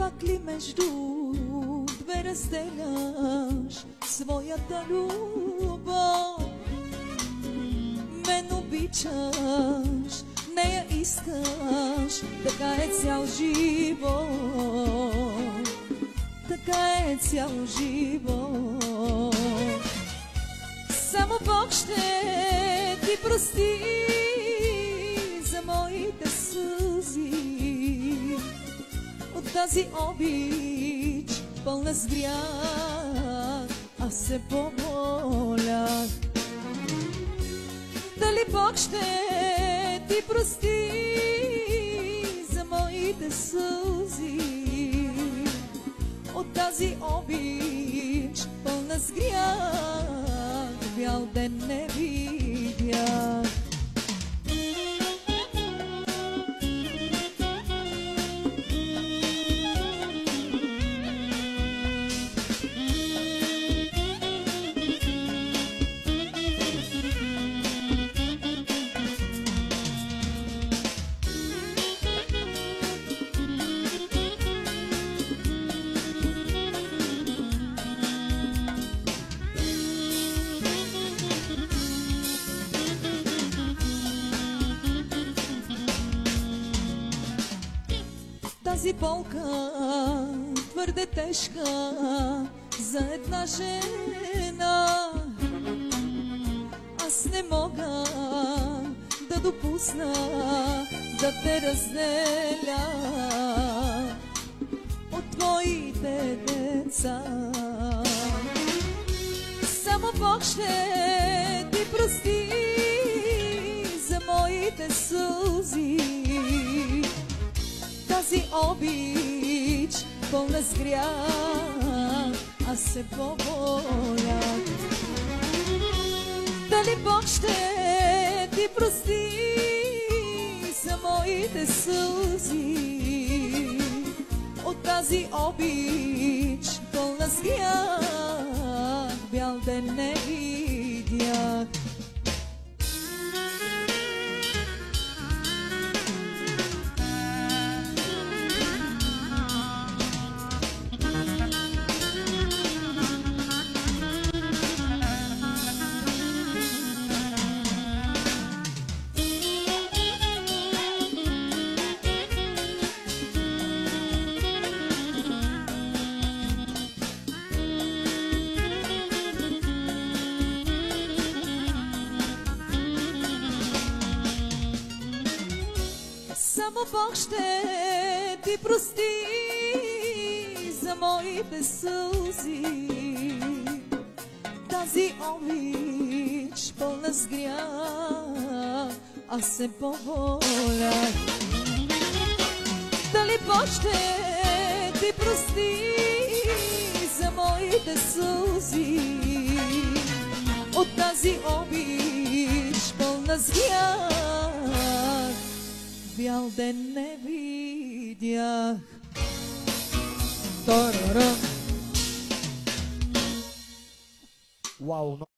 Ipak li me zhdu dve rastelash svoята любов. Мен обичаш, нея искаш, така е цял живот, така е цял живот. Само Бог ще ти прости за моите сълзи от тази обич, пълна с грях. Аз се помолях, дали Бог ще ти прости за моите сълзи от тази обич, пълна с грях. Бял ден не видях. Тази болка твърде тежка за една жена. Аз не мога да допусна да те разделя от твоите деца. Само Бог ще ти прости за моите сълзи, тази обич, пълна с грях. Аз се помолях, дали Бог ще ти прости за моите сълзи от тази обич, пълна с грях. Бял ден не видях. Само Бог ще ти прости за моите сълзи, тази обич, пълна с грях. Аз се помолях, дали Бог ще ти прости за моите сълзи от тази обич, пълна с грях. Бял ден не видях. Вау!